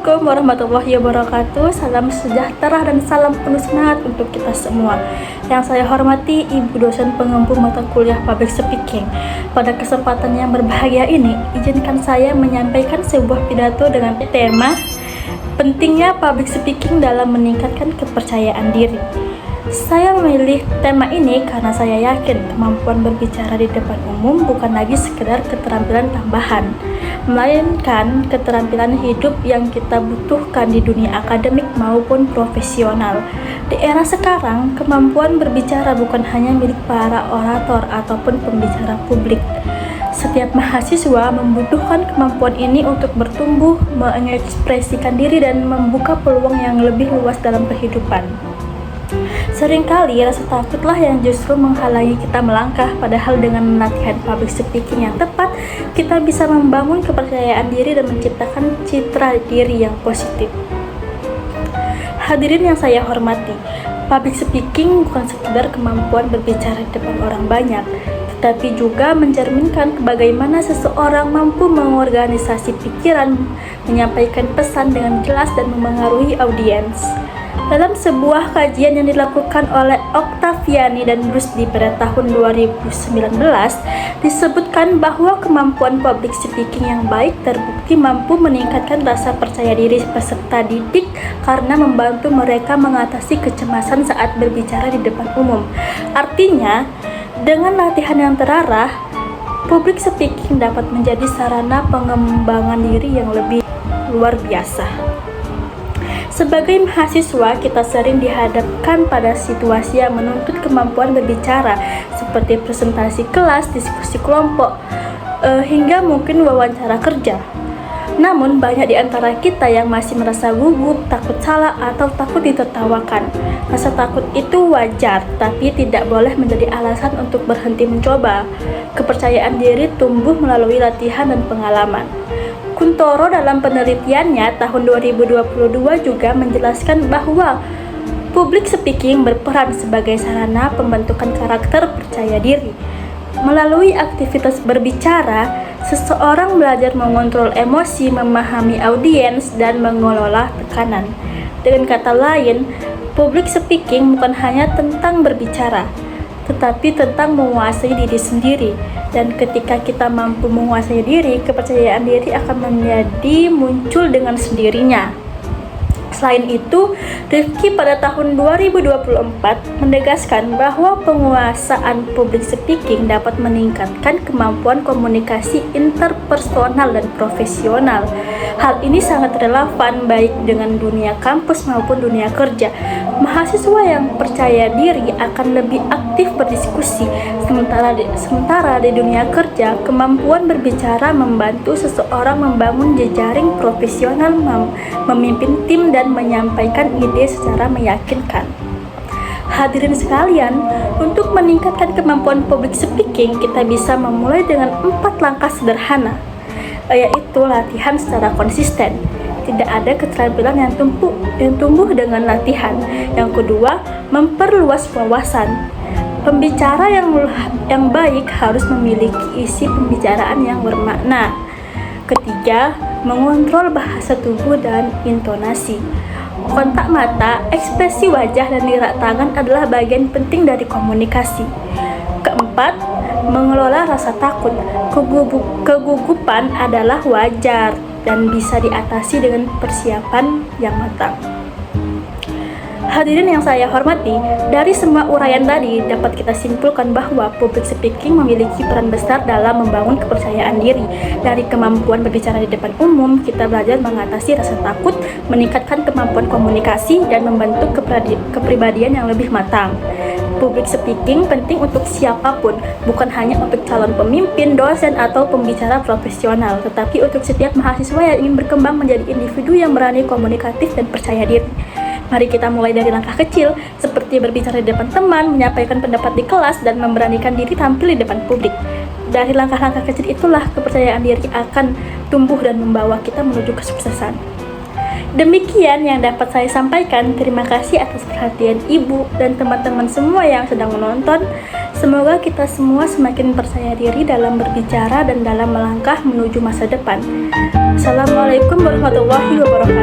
Assalamualaikum warahmatullahi wabarakatuh. Salam sejahtera dan salam penuh semangat untuk kita semua. Yang saya hormati Ibu dosen pengempu mata kuliah Public Speaking. Pada kesempatan yang berbahagia ini, izinkan saya menyampaikan sebuah pidato dengan tema pentingnya public speaking dalam meningkatkan kepercayaan diri. Saya memilih tema ini karena saya yakin kemampuan berbicara di depan umum bukan lagi sekedar keterampilan tambahan, melainkan keterampilan hidup yang kita butuhkan di dunia akademik maupun profesional. Di era sekarang, kemampuan berbicara bukan hanya milik para orator ataupun pembicara publik. Setiap mahasiswa membutuhkan kemampuan ini untuk bertumbuh, mengekspresikan diri, dan membuka peluang yang lebih luas dalam kehidupan. Seringkali rasa takutlah yang justru menghalangi kita melangkah, padahal dengan latihan public speaking yang tepat, kita bisa membangun kepercayaan diri dan menciptakan citra diri yang positif. Hadirin yang saya hormati, public speaking bukan sekedar kemampuan berbicara di depan orang banyak, tetapi juga mencerminkan bagaimana seseorang mampu mengorganisasi pikiran, menyampaikan pesan dengan jelas dan memengaruhi audiens. Dalam sebuah kajian yang dilakukan oleh Octaviani dan Rusdi pada tahun 2019, disebutkan bahwa kemampuan public speaking yang baik terbukti mampu meningkatkan rasa percaya diri peserta didik karena membantu mereka mengatasi kecemasan saat berbicara di depan umum. Artinya, dengan latihan yang terarah, public speaking dapat menjadi sarana pengembangan diri yang lebih luar biasa. Sebagai mahasiswa, kita sering dihadapkan pada situasi yang menuntut kemampuan berbicara, seperti presentasi kelas, diskusi kelompok, hingga mungkin wawancara kerja. Namun, banyak di antara kita yang masih merasa gugup, takut salah, atau takut ditertawakan. Rasa takut itu wajar, tapi tidak boleh menjadi alasan untuk berhenti mencoba. Kepercayaan diri tumbuh melalui latihan dan pengalaman. Kuntoro dalam penelitiannya tahun 2022 juga menjelaskan bahwa public speaking berperan sebagai sarana pembentukan karakter percaya diri. Melalui aktivitas berbicara, seseorang belajar mengontrol emosi, memahami audiens, dan mengelola tekanan. Dengan kata lain, public speaking bukan hanya tentang berbicara, tetapi tentang menguasai diri sendiri. Dan ketika kita mampu menguasai diri, kepercayaan diri akan menjadi muncul dengan sendirinya. Selain itu, Rifki pada tahun 2024 menegaskan bahwa penguasaan public speaking dapat meningkatkan kemampuan komunikasi interpersonal dan profesional. Hal ini sangat relevan baik dengan dunia kampus maupun dunia kerja. Mahasiswa yang percaya diri akan lebih aktif berdiskusi, sementara di dunia kerja, kemampuan berbicara membantu seseorang membangun jejaring profesional, memimpin tim, dan menyampaikan ide secara meyakinkan. Hadirin sekalian, untuk meningkatkan kemampuan public speaking, kita bisa memulai dengan 4 langkah sederhana, yaitu latihan secara konsisten. Tidak ada keterampilan yang tumbuh dengan latihan. Yang kedua, memperluas wawasan. Pembicara yang baik harus memiliki isi pembicaraan yang bermakna. Ketiga, mengontrol bahasa tubuh dan intonasi. Kontak mata, ekspresi wajah, dan gerak tangan adalah bagian penting dari komunikasi. Keempat, mengelola rasa takut. Kegugupan adalah wajar dan bisa diatasi dengan persiapan yang matang. Hadirin yang saya hormati, dari semua uraian tadi dapat kita simpulkan bahwa public speaking memiliki peran besar dalam membangun kepercayaan diri. Dari kemampuan berbicara di depan umum, kita belajar mengatasi rasa takut, meningkatkan kemampuan komunikasi, dan membentuk kepribadian yang lebih matang. Public speaking penting untuk siapapun, bukan hanya untuk calon pemimpin, dosen, atau pembicara profesional, tetapi untuk setiap mahasiswa yang ingin berkembang menjadi individu yang berani, komunikatif, dan percaya diri. Mari kita mulai dari langkah kecil, seperti berbicara di depan teman, menyampaikan pendapat di kelas, dan memberanikan diri tampil di depan publik. Dari langkah-langkah kecil itulah kepercayaan diri akan tumbuh dan membawa kita menuju kesuksesan. Demikian yang dapat saya sampaikan. Terima kasih atas perhatian Ibu dan teman-teman semua yang sedang menonton. Semoga kita semua semakin percaya diri dalam berbicara dan dalam melangkah menuju masa depan. Assalamualaikum warahmatullahi wabarakatuh.